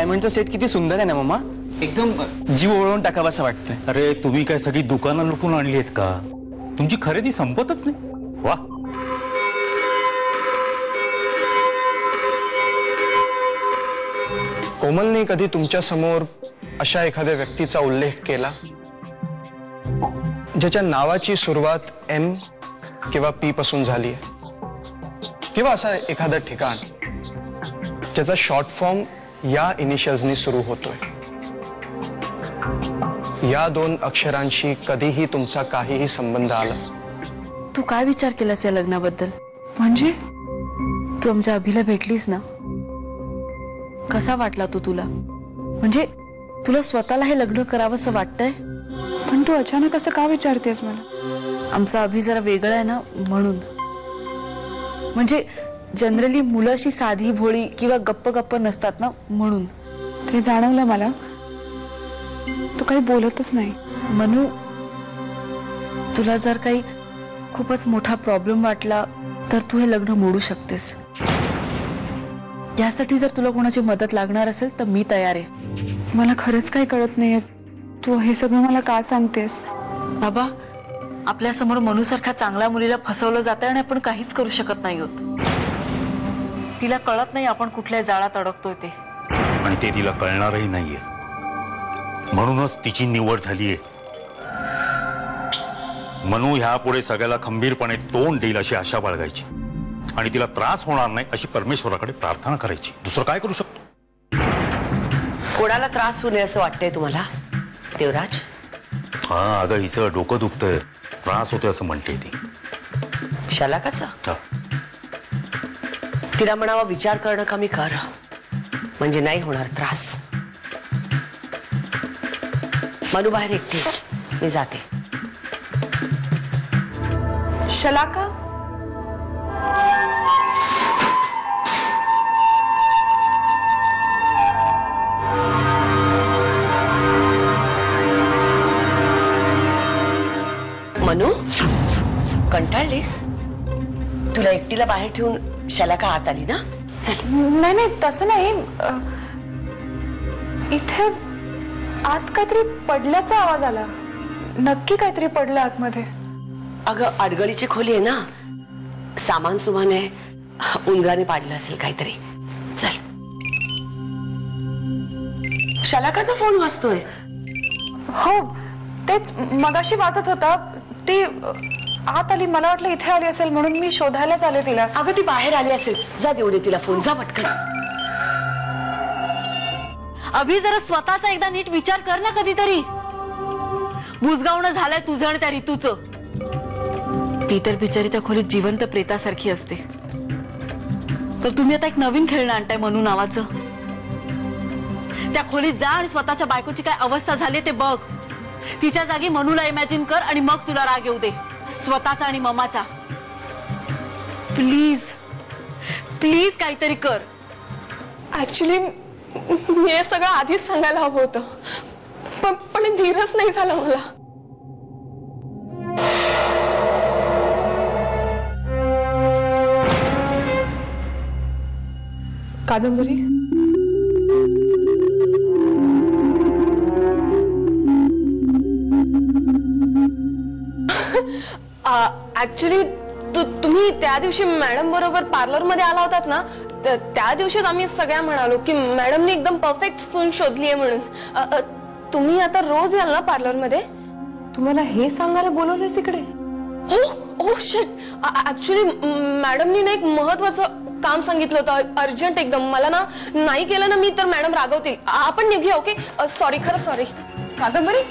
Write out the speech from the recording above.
डायमंडचा set किती सुंदर आहे ना मम्मा, एकदम जीव ओळवून टाकावासा वाटतंय. अरे तुम्ही काय सगळी दुकानं लुटून आणली आहेत का? तुमची खरेदी संपतच नाही. वा, कोमलने कधी तुमच्या समोर अशा एखाद्या व्यक्तीचा उल्लेख केला ज्याच्या नावाची सुरुवात एम किंवा पी पासून झाली आहे, किंवा असं एखादं ठिकाण ज्याचा शॉर्ट फॉर्म या इनिशियल्सनी सुरू होतोय? या दोन अक्षरांशी कधीही तुमचा काहीही संबंध आला? तू काय विचार केलास या लग्नाबद्दल? म्हणजे तू आमच्या अभिला भेटलीस ना, कसा वाटला तो तुला? म्हणजे तुला स्वतःला हे लग्न करावंसं वाटतंय? पण तू अचानक असं का विचारतेस मला? आमचा अभि जरा वेगळा आहे ना म्हणून. म्हणजे जनरली मुलं अशी साधी भोळी किंवा गप्प गप्प नसतात ना म्हणून. ते जाणवलं मला. तू काही बोलतच नाही. मनू, तुला जर काही खूपच मोठा प्रॉब्लेम वाटला तर तू हे लग्न मोडू शकतेस. यासाठी जर तुला कोणाची मदत लागणार असेल तर मी तयार आहे. मला खरंच काही कळत नाहीये. तू हे सगळं मला का सांगतेस? बाबा, आपल्या समोर मनूसारख्या चांगल्या मुलीला फसवलं जातंय आणि आपण काहीच करू शकत नाही आहोत. तिला कळत नाही आपण कुठल्या जाळात अडकतोय ते, आणि ते तिला कळणारही नाहीये. म्हणूनच तिची निवड झालीये. मनू ह्यापुढे सगळ्याला खंबीरपणे तोंड देईल अशी आशा बाळगायची आणि तिला त्रास होणार नाही अशी परमेश्वराकडे प्रार्थना करायची. दुसरं काय करू शकतो? कोणाला त्रास होऊ नये असं वाटतंय तुम्हाला देवराज? हा, अगं हिचं डोकं दुखतंय, त्रास होतोय असं म्हणते ती. शलाकाचा? हा. तिला म्हणावा विचार करणं कमी कर, म्हणजे नाही होणार त्रास. मनू बाहेर एकटी, मी जाते. शलाका, मनू कंटाळलीस? तुला एकटीला बाहेर ठेवून शलाका आत आली ना? चल. नाही नाही तसं नाही. इथे आत काहीतरी पडल्याचा आवाज आला. नक्की काहीतरी पडलं आतमध्ये. अगं अडगळीची खोली आहे ना, सामान सुमान आहे, उंदराने पाडलं असेल काहीतरी. चल. शलाकाचा फोन वाजतोय. हो, तेच मगाशी वाजत होता. ती आत आली, मला वाटलं इथे आली असेल म्हणून मी शोधायलाच आले तिला. अगं ती बाहेर आली असेल, जा देऊ दे तिला फोन, जा पटकन. अभि जरा स्वतःचा एकदा नीट विचार कर ना कधीतरी. बुजगावणं झालंय तुझं आणि त्या ऋतूचं. ती तर बिचारी त्या खोलीत जिवंत प्रेतासारखी असते. तर तुम्ही आता एक नवीन खेळणं आणताय मनू नावाचं. त्या खोलीत जा आणि स्वतःच्या बायकोची काय अवस्था झाली ते बघ. तिच्या जागी मनूला इमॅजिन कर आणि मग तुला राग येऊ दे, स्वतःचा आणि ममाचा. प्लीज प्लीज काहीतरी कर. ऍक्च्युली मी हे सगळं आधीच सांगायला हवं होतं, पण धीरच नाही झाला मला. कादंबरी, ऍक्च्युली तुम्ही त्या दिवशी मॅडम बरोबर पार्लर मध्ये आला होतात ना, त्या दिवशीच आम्ही सगळ्या म्हणालो की मॅडमनी एकदम परफेक्ट सून शोधलीये म्हणून. तुम्ही आता रोज याल ना पार्लर मध्ये? तुम्हाला हे सांगायला बोलवलेस इकडे? हो शिट, ऍक्च्युली मॅडमनी ना एक महत्वाचं काम सांगितलं होतं, अर्जंट एकदम. मला ना नाही केलं ना मी तर मॅडम रागवतील. आपण निघूया, ओके? सॉरी, खरं सॉरी. कादंबरी,